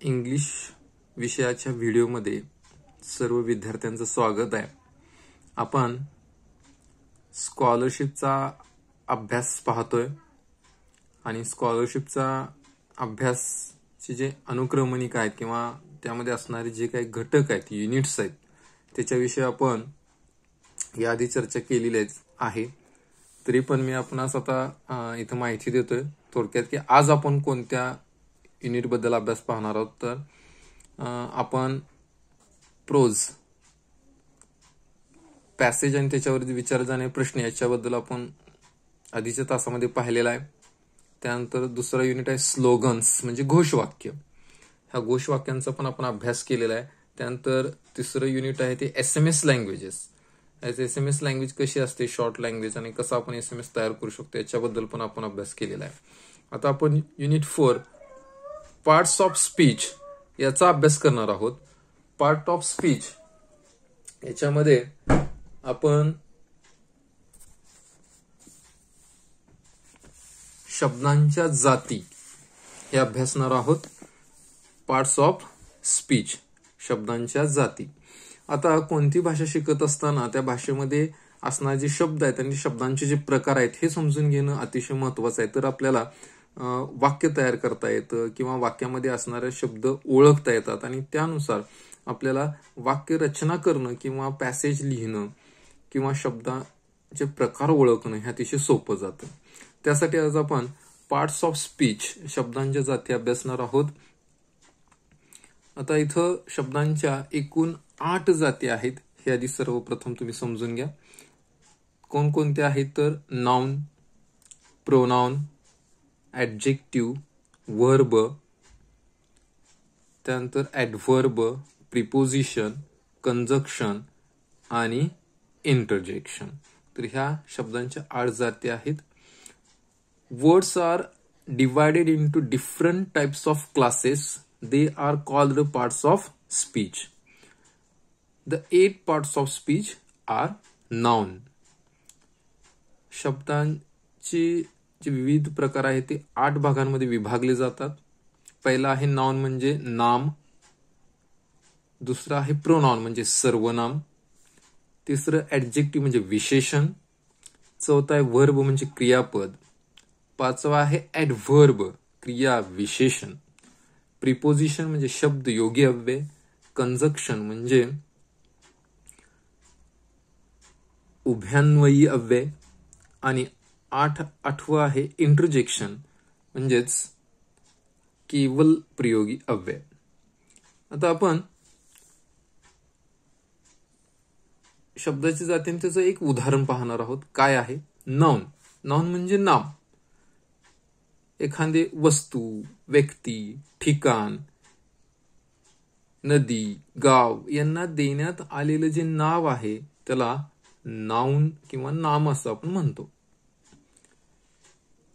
English विषयाच्या व्हिडिओमध्ये सर्व विद्यार्थ्यांचं स्वागत आहे. आपण स्कॉलरशिपचा अभ्यास पाहतोय आणि स्कॉलरशिपचा अभ्यासचे जे अनुक्रमणिका आहेत किंवा त्यामध्ये असणारे जे काही घटक आहेत, युनिट्स आहेत, त्याच्याविषयी आपण याआधी चर्चा केलेली आहे. तरी पण मी आपणास आता इथं माहिती देतोय थोडक्यात की आज आपण कोणत्या युनिट बद्दल अभ्यास पाहणार आहोत. तर आपण प्रोज, पॅसेज आणि त्याच्यावरती विचारले जाणारे प्रश्न याच्याबद्दल आपण आधीच्या तासामध्ये पाहिलेला आहे. त्यानंतर दुसरा युनिट आहे स्लोगन्स म्हणजे घोषवाक्य. ह्या घोषवाक्यांचा पण आपण अभ्यास केलेला आहे. त्यानंतर तिसरं युनिट आहे ते SMS लँग्वेजेस. SMS लँग्वेज कशी असते, शॉर्ट लँग्वेज, आणि कसं आपण SMS तयार करू शकतो याच्याबद्दल पण आपण अभ्यास केलेला आहे. आता आपण युनिट 4 पार्ट्स ऑफ स्पीच याचा अभ्यास करणार आहोत. पार्ट ऑफ स्पीच याच्यामध्ये आपण शब्दांच्या जाती हे अभ्यासणार आहोत. पार्ट्स ऑफ स्पीच, शब्दांच्या जाती. आता कोणती भाषा शिकत असताना त्या भाषेमध्ये असणारे जे शब्द आहेत आणि शब्दांचे जे प्रकार आहेत हे समजून घेणं अतिशय महत्वाचं आहे. तर आपल्याला वाक्य तयार करता येतं किंवा वाक्यामध्ये असणारे शब्द ओळखता येतात आणि त्यानुसार आपल्याला वाक्य रचना करणं किंवा पॅसेज लिहिणं किंवा शब्दाचे प्रकार ओळखणं हे अतिशय सोपं जातं. त्यासाठी आज आपण पार्ट्स ऑफ स्पीच, शब्दांच्या जाती अभ्यासणार आहोत. आता इथं शब्दांच्या एकूण 8 जाती आहेत. हे आधी सर्वप्रथम तुम्ही समजून घ्या. कोणकोणत्या आहेत तर नाउन, प्रोनाउन, ऍडजेक्टिव्ह, वर्ब, त्यानंतर ऍडव्हर्ब, प्रिपोजिशन, कंजक्शन आणि इंटरजेक्शन. तर ह्या शब्दांच्या 8 जाती आहेत. Words are divided into different types of classes. They are called parts of speech. The 8 parts of speech are noun. शब्दांचे जे विविध प्रकार आहेत ते 8 भागांमध्ये विभागले जातात. पहिला आहे नाउन म्हणजे नाम. दुसरा आहे प्रोनाउन म्हणजे सर्वनाम. तिसरं ऍडजेक्टिव्ह म्हणजे विशेषण. चौथा आहे वर्ब म्हणजे क्रियापद. पाचवा आहे ऍडव्हर्ब, क्रिया विशेषण. प्रिपोजिशन म्हणजे शब्द योगी अव्यय. कंजक्शन म्हणजे उभयान्वयी अव्यय. आणि आठवं आहे इंटरजेक्शन म्हणजेच केवल प्रयोगी अव्यय. आता आपण शब्दाची जाती त्याचं एक उदाहरण पाहणार आहोत. काय आहे नाउन? नाउन म्हणजे नाम. एखादी वस्तू, व्यक्ती, ठिकाण, नदी, गाव यांना देण्यात आलेलं जे नाव आहे त्याला नाउन किंवा नाम असं आपण म्हणतो.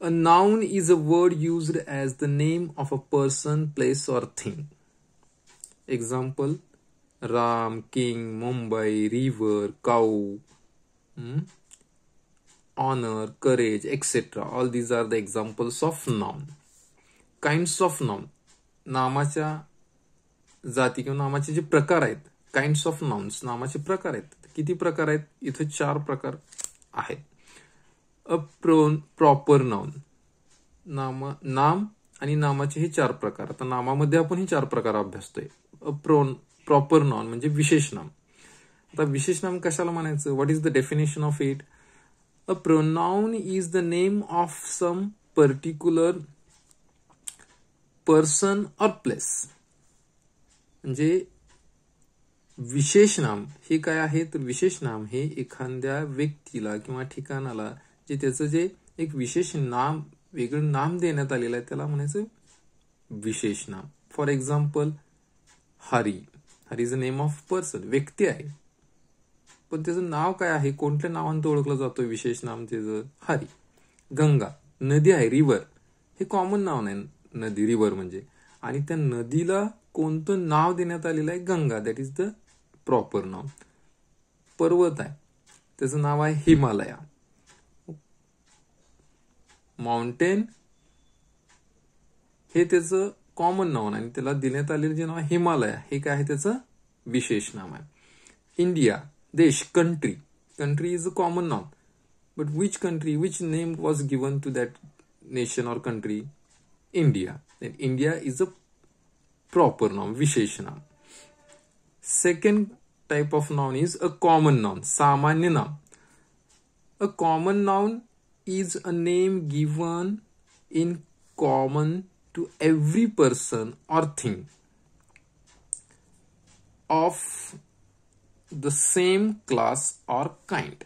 A noun is a word used as the name of a person, place or thing. Example Ram, king, Mumbai, river, cow, honor, courage, etc. All these are the examples of noun. Kinds of noun. नामाच्या जाती किंवा नामाचे जे प्रकार आहेत, kinds of nouns, नामाचे प्रकार आहेत. किती प्रकार आहेत? इथं 4 प्रकार आहेत. अ प्रॉपर नाउन, नाम आणि नामाचे हे 4 प्रकार. आता नामामध्ये आपण हे 4 प्रकार अभ्यासतोय. प्रॉपर नाउन म्हणजे विशेष नाम. आता विशेष नाम कशाला म्हणायचं? What is the definition of it? A pronoun is the name of some particular person or place. म्हणजे विशेष नाम हे काय आहे तर विशेष नाम हे एखाद्या व्यक्तीला किंवा ठिकाणाला जे त्याचं जे एक विशेष नाम, वेगळं नाम देण्यात आलेलं आहे त्याला म्हणायचं विशेष नाम. For example Hari. Hari is a name of person, व्यक्ती आहे, पण त्याचं नाव काय आहे, कोणत्या नावानं तो ओळखला जातो? विशेष नाम त्याचं हरी. गंगा, नदी आहे, रिव्हर, हे कॉमन नाव नाही नदी, रिव्हर म्हणजे, आणि त्या नदीला कोणतं नाव देण्यात आलेलं आहे? Ganga. That is the proper नाव. पर्वत आहे, त्याचं नाव आहे हिमालया. माउंटेन हे त्याचं कॉमन नाउन आणि त्याला देण्यात आलेलं जे नाव आहे हिमालय हे काय आहे त्याचं विशेष नाम आहे. इंडिया देश country, country is a common noun but which country which name was given to that nation or country India. Then India is a proper noun विशेष नाम. Second type of noun is a common noun सामान्य नाम. A common noun is a name given in common to every person or thing of the same class or kind.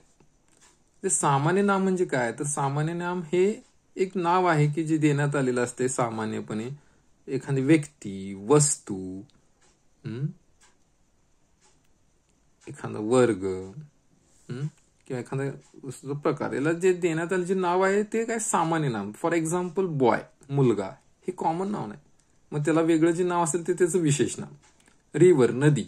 ते सामान्य नाम म्हणजे काय तर सामान्य नाम हे एक नाव आहे की जे देण्यात आलेलं असते सामान्यपणे एखादी व्यक्ती वस्तू एखादा वर्ग किंवा एखादा वस्तूचा प्रकार याला जे देण्यात आलं जे नाव आहे ते काय सामान्य नाम. फॉर एक्झाम्पल बॉय मुलगा हे कॉमन नाव आहे मग त्याला वेगळं जे नाव असेल ते त्याचं विशेष नाव. रिव्हर नदी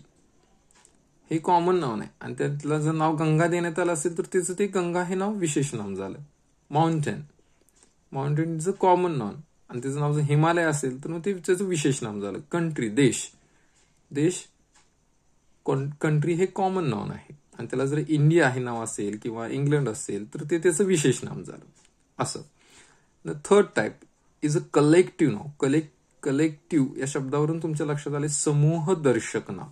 हे कॉमन नाव आहे आणि त्याला जर नाव गंगा देण्यात आलं असेल तर त्याचं ते गंगा हे नाव विशेष नाम झालं. Mountain mountain is a common noun आणि त्याचं नाव जर हिमालय असेल तर मग ते त्याचं विशेष नाम झालं. कंट्री देश देश कंट्री हे कॉमन नाउन आहे आणि त्याला जर इंडिया हे नाव असेल किंवा इंग्लंड असेल तर ते त्याचं विशेष नाम झालं असं. Third type is a collective नाव. कलेक्टिव्ह या शब्दावरून तुमच्या लक्षात आले समूह दर्शक नाव.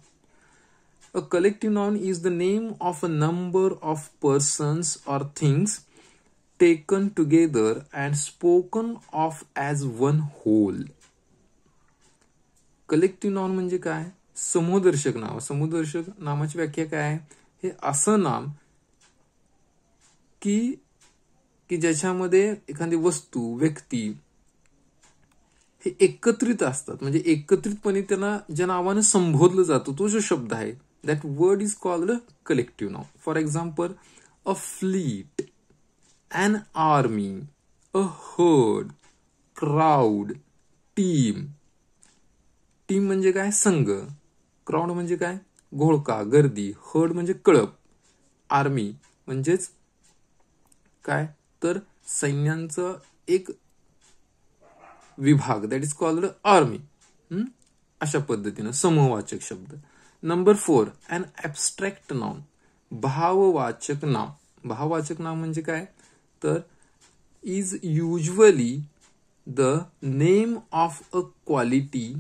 A collective noun is the name of a number of persons or things taken together and spoken of as one whole. Collective noun म्हणजे काय समूहदर्शक नाव. समूहदर्शक नामाची व्याख्या काय आहे हे असं नाम की ज्याच्यामध्ये एखादी वस्तू व्यक्ती हे एकत्रित असतात म्हणजे एकत्रितपणे त्यांना ज्या नावानं संबोधलं जातं तो जो शब्द आहे that word is called a collective noun. For example a fleet an army, a herd, crowd, team. Team म्हणजे काय संघ, क्राऊड म्हणजे काय घोळका गर्दी, हर्ड म्हणजे कळप, आर्मी म्हणजेच काय तर सैन्यांचा एक विभाग दॅट इज कॉल्ड आर्मी. अशा पद्धतीनं समूहवाचक शब्द. नंबर 4 अन ॲब्स्ट्रॅक्ट नाउन भाववाचक नाम. भाववाचक नाम म्हणजे काय तर is usually the name of a quality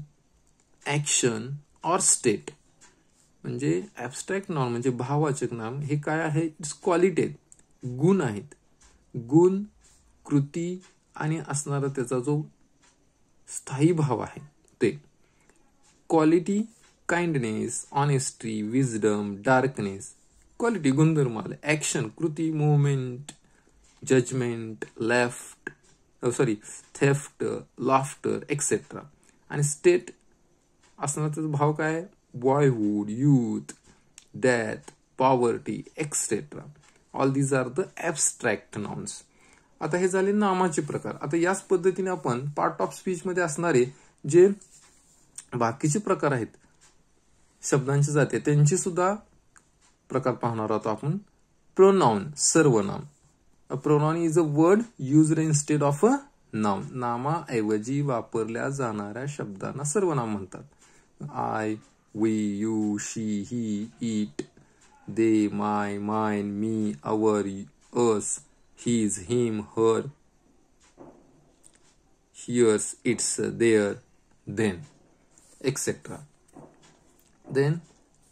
action और स्टेट. म्हणजे ॲब्स्ट्रॅक्ट नाउन म्हणजे भाववाचक नाम हे काय आहे इट्स क्वालिटी गुण आहेत, गुण कृती आणि असणारा त्याचा जो स्थायी भाव आहे ते. Quality kindness honesty wisdom darkness quality गुणधर्म आले. ऍक्शन कृती movement judgement theft laughter etcetera. आणि स्टेट असणार त्याचा भाव काय boyhood youth death poverty etcetera. All these are the abstract nouns. आता हे झाले नामाचे प्रकार. आता याच पद्धतीने आपण पार्ट ऑफ स्पीच मध्ये असणारे जे बाकीचे प्रकार आहेत शब्दांची जाते त्यांची सुद्धा प्रकार पाहणार आहोत आपण. प्रोनाउन सर्वनाम. A pronoun is a word used instead of a noun. नामाऐवजी वापरल्या जाणाऱ्या शब्दांना सर्वनाम म्हणतात. I we you she he it they my mine me our us his him her hers its their then etcetera. Then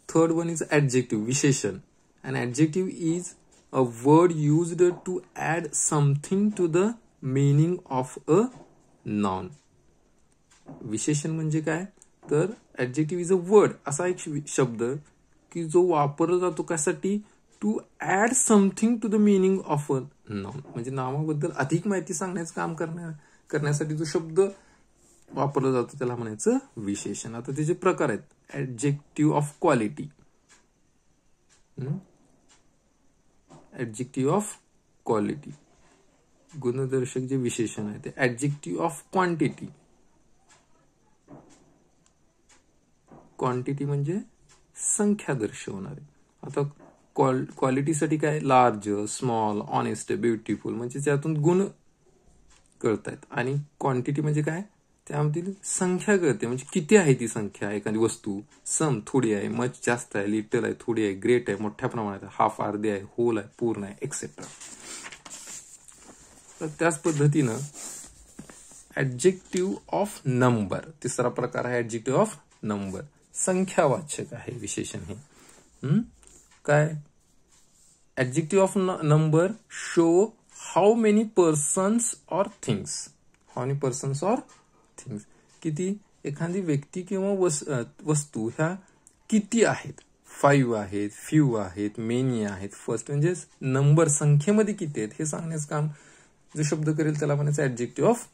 third one is adjective विशेषण. An adjective is a word used to add something to the meaning of a noun. विशेषण म्हणजे काय तर adjective is a word असा एक शब्द की जो वापरला जातो कशासाठी to add something to the meaning of a noun. म्हणजे नामाबद्दल अधिक माहिती सांगण्याचं काम करण्यासाठी जो शब्द वापरला जातो त्याला म्हणायचं विशेषण. आता त्याचे प्रकार आहेत. Adjective of quality. Adjective of quality गुणदर्शक जे विशेषण आहे ते. Adjective of quantity. क्वांटिटी म्हणजे संख्या दर्शवणारे. आता क्वालिटीसाठी काय लार्ज स्मॉल ऑनेस्ट ब्युटिफुल म्हणजे त्यातून गुण कळतायत. आणि क्वांटिटी म्हणजे काय त्यामधील संख्या कळते, म्हणजे किती आहे ती संख्या एखादी वस्तू. सम थोडी आहे, मच जास्त आहे, लिटल आहे, थोडी आहे, ग्रेट आहे, मोठ्या प्रमाणात आहे, हाफ अर्धे आहे, होल आहे, पूर्ण आहे, एक्सेट्रा. तर त्याच पद्धतीनं ऍडजेक्टिव्ह ऑफ नंबर, तिसरा प्रकार आहे ऍडजेक्टिव्ह ऑफ नंबर. संख्यावाचक आहे विशेषण हे. काय? Adjective of number show how many persons or things. How many persons or things, किती एखादी व्यक्ती किंवा वस्तू ह्या किती आहेत. 5 आहेत, फ्यू आहेत, मेनी आहेत. फर्स्ट म्हणजे नंबर संख्येमध्ये किती आहेत हे सांगण्याचं काम जो शब्द करेल त्याला म्हणायचं ऍडजेक्टिव्ह ऑफ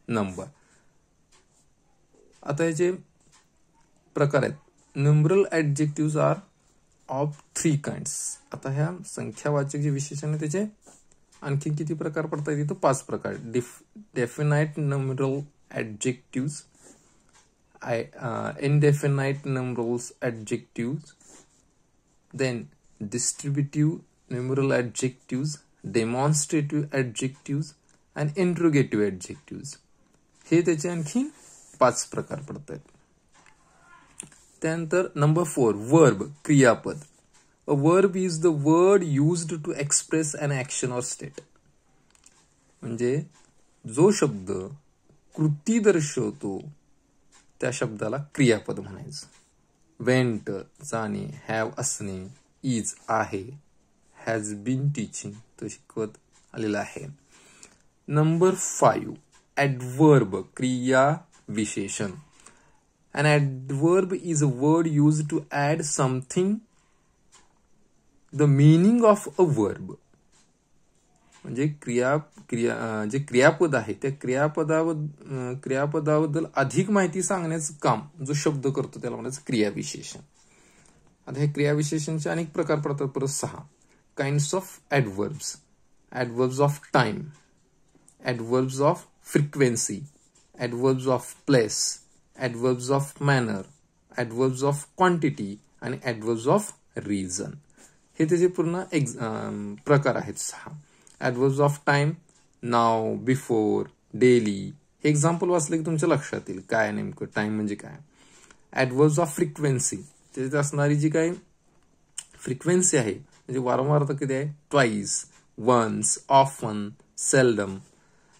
नंबर. आता याचे प्रकार आहेत. Numeral adjective are of 3 kinds. आता ह्या संख्यावाचक जे विशेषण आहे त्याचे आणखी किती प्रकार पडतात इथं? 5 प्रकार. Definite numeral adjectives, indefinite numerals adjectives, then distributive numeral adjectives, demonstrative adjectives and interrogative adjectives. हे त्याचे आणखी 5 प्रकार पडतात. त्यानंतर नंबर 4 वर्ब, क्रियापद. A verb is the word used to express an action or state. म्हणजे जो शब्द कृती दर्शवतो त्या शब्दाला क्रियापद म्हणायचं. वेंट जाणे, हॅव असणे, इज आहे, हॅज बीन टीचिंग तो शिकवत आलेला आहे. नंबर 5 ऍडवर्ब, क्रिया विशेषण. An adverb is a word used to add something the meaning of a verb. म्हणजे जे क्रियापद आहे त्या क्रियापदाबद्दल अधिक माहिती सांगण्याचं काम जो शब्द करतो त्याला म्हणायचं क्रियाविशेषण. आता हे क्रियाविशेषणचे अनेक प्रकार पडतात. परत 6 kinds of adverbs. Adverbs of time, adverbs of frequency, adverbs of place, adverbs of manner, adverbs of quantity आणि ऍडवर्ब्स ऑफ रिझन. हे त्याचे पूर्ण प्रकार आहेत 6. Adverbs of time, now, before, daily. हे एक्झाम्पल वाचले की तुमच्या लक्षात येईल काय नेमकं टाइम म्हणजे काय. ऍडवर्ब्स ऑफ फ्रिक्वेन्सी, त्याच्यात असणारी जी काही फ्रिक्वेन्सी आहे म्हणजे वारंवारता किती आहे? Twice, once, often, seldom.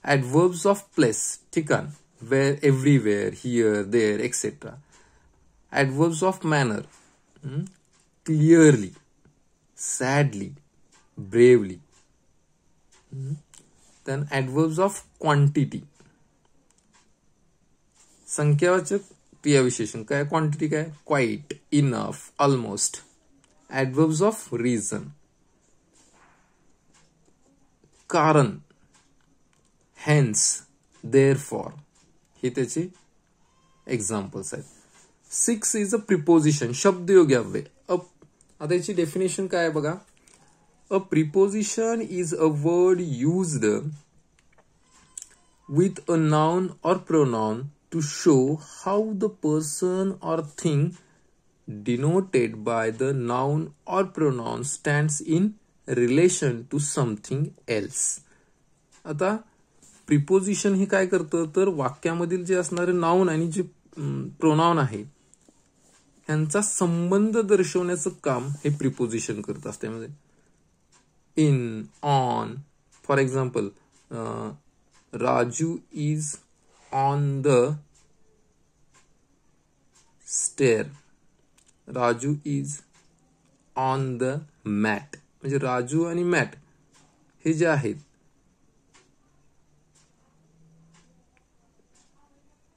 Adverbs of place, ठिकाण, where, everywhere, here, there, etcetera. Adverbs of manner, clearly, sadly, bravely. then adverbs of quantity, संख्यावाचक क्रियाविशेषण काय? क्वांटिटी काय? Quite, enough, almost. adverbs of reason, कारण, hence, therefore. हे त्याचे examples आहेत. 6 is a preposition, शब्दयोगी अव्यय. आता याची डेफिनेशन काय आहे बघा. A preposition is a word used with a noun or pronoun to show how the person or thing denoted by the noun or pronoun stands in relation to something else. आता preposition हे काय करतं तर वाक्यामधील जे असणारे noun आणि जे pronoun आहे ह्यांचा संबंध दर्शवण्याचं काम हे प्रिपोजिशन करत असते. म्हणजे in, on. For example, Raju is on the stair. Raju is on the mat. म्हणजे राजू आणि मॅट हे जे आहेत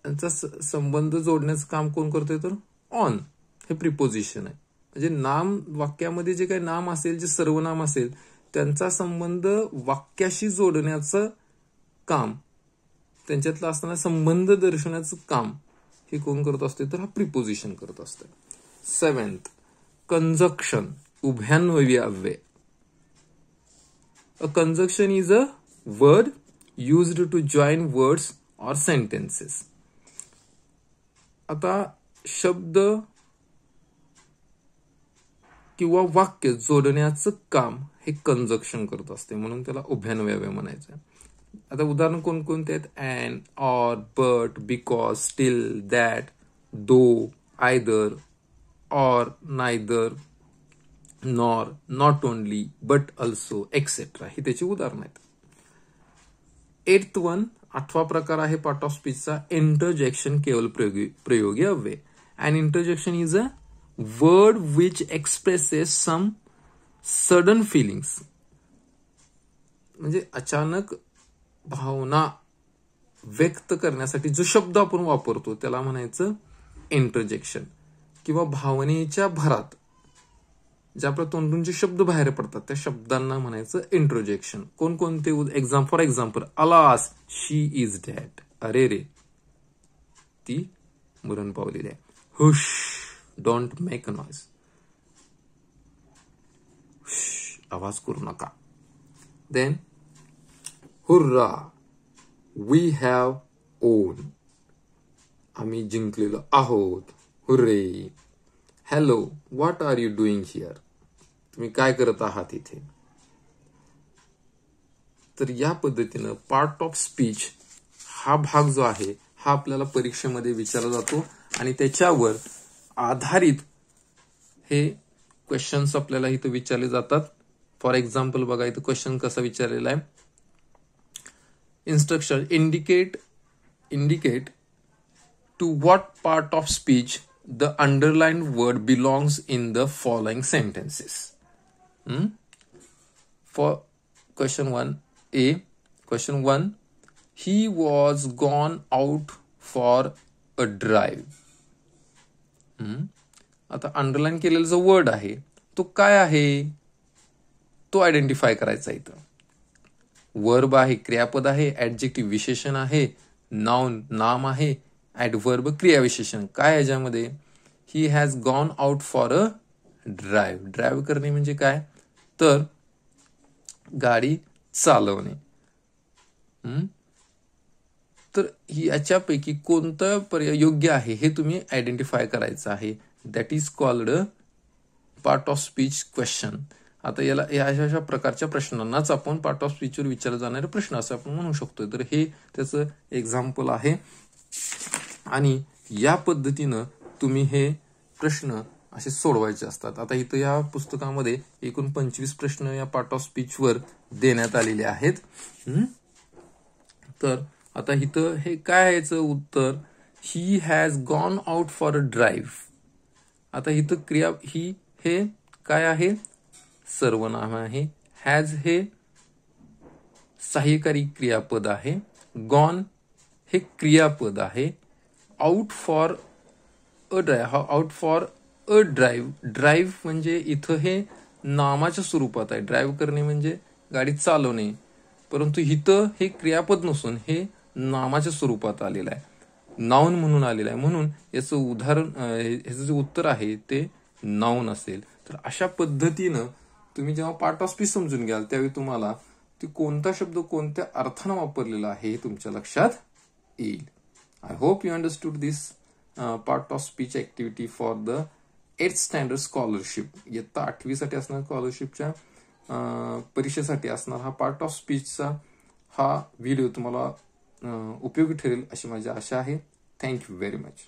यांचा संबंध जोडण्याचं काम कोण करतोय तर ऑन हे प्रिपोजिशन आहे. म्हणजे नाम वाक्यामध्ये जे काही नाम असेल, जे सर्वनाम असेल त्यांचा संबंध वाक्याशी जोडण्याचं काम, त्यांच्यातला असताना संबंध दर्शवण्याचं काम हे कोण करत असते तर हा प्रिपोजिशन करत असतं. 7th कंजक्शन, उभयान्वयी अव्यय. A conjunction is a word used to join words or sentences. आता शब्द किंवा वाक्य जोडण्याचं काम हे कंजक्शन करत असते म्हणून त्याला उभयान्वयी अव्यय म्हणायचं. आता उदाहरण कोणकोणते आहेत? And, or, but, because, still, that, though, either, or, neither, nor, not only, but also, etcetera. ही त्याची उदाहरणं आहेत. 8th वन, 8वा प्रकार आहे पार्ट ऑफ स्पीचचा इंटरजेक्शन केवल प्रयोगी अव्यय. And interjection is a word which expresses some sudden feelings. म्हणजे अचानक भावना व्यक्त करण्यासाठी जो शब्द आपण वापरतो त्याला म्हणायचं इंटरजेक्शन. किंवा भावनेच्या भरात ज्या आपल्या तोंडून जे शब्द बाहेर पडतात त्या शब्दांना म्हणायचं इंट्रोजेक्शन. कोणकोणते? For example, alas she is dead. अरे रे, ती मरण पावलेली आहे. Hush, don't make a noise. आवाज करू नका. Then hurrah, we have won. आम्ही जिंकलेलो आहोत. Hurray. Hello, what are you doing here. तुम्ही काय करत आहात इथे. तर या पद्धतीनं पार्ट ऑफ स्पीच हा भाग जो आहे हा आपल्याला परीक्षेमध्ये विचारला जातो आणि त्याच्यावर आधारित हे क्वेश्चन्स आपल्याला इथं विचारले जातात. फॉर एक्झाम्पल बघा, इथं क्वेश्चन कसा विचारलेला आहे. Instruction, indicate to what part of speech the underlined word belongs in the following sentences. For question 1A, question 1, he was gone out for a drive. आता अंडरलाईन केलेला जो वर्ड आहे तो काय आहे तो आयडेंटिफाय करायचा. इथं वर्ब आहे, क्रियापद आहे, ऍडजेक्टिव्ह विशेषण आहे, नाउन नाम आहे, ऍडव्हर्ब क्रियाविशेषण. काय याच्यामध्ये? He has gone out for a drive. Drive करणे म्हणजे काय? तर गाडी चालवणे. तर याच्यापैकी कोणतं पर्याय योग्य आहे हे तुम्ही आयडेंटिफाय करायचं आहे. That is called part of speech question. आता याला या अशा प्रकारच्या प्रश्नांनाच आपण पार्ट ऑफ स्पीचवर विचारले जाणारे प्रश्न असं आपण म्हणू शकतो. तर हे त्याचं एक्झाम्पल आहे आणि या पद्धतीनं तुम्ही हे प्रश्न असे सोडवायचे असतात. आता इथं या पुस्तकामध्ये एकूण 25 प्रश्न या पार्ट ऑफ स्पीचवर देण्यात आलेले आहेत. तर आता इथं हे काय आहे याचं उत्तर? He has gone out for a drive. आता इथं क्रिया ही हे काय आहे? सर्वनाम आहे. हॅज हे सहाय्यकारी क्रियापद आहे. गॉन हे क्रियापद आहे. Out for a drive, out for a drive. Drive म्हणजे इथं हे नामाच्या स्वरूपात आहे. ड्राईव्ह करणे म्हणजे गाडी चालवणे, परंतु इथं हे क्रियापद नसून हे नामाच्या स्वरूपात आलेलं आहे, नाउन म्हणून आलेलं आहे. म्हणून याचं उदाहरण, ह्याचं जे उत्तर आहे ते नाउन असेल. तर अशा पद्धतीनं तुम्ही जेव्हा पार्ट ऑफ स्पीच समजून घ्याल त्यावेळी तुम्हाला ती कोणता शब्द कोणत्या अर्थानं वापरलेला आहे हे तुमच्या लक्षात येईल. I hope you understood this part of speech activity for the 8th standard scholarship. इयत्ता 8वी साठी असणाऱ्या स्कॉलरशिपच्या परीक्षेसाठी असणार हा पार्ट ऑफ स्पीचचा हा व्हिडिओ तुम्हाला उपयोगी ठरेल अशी माझी आशा आहे. Thank you very much.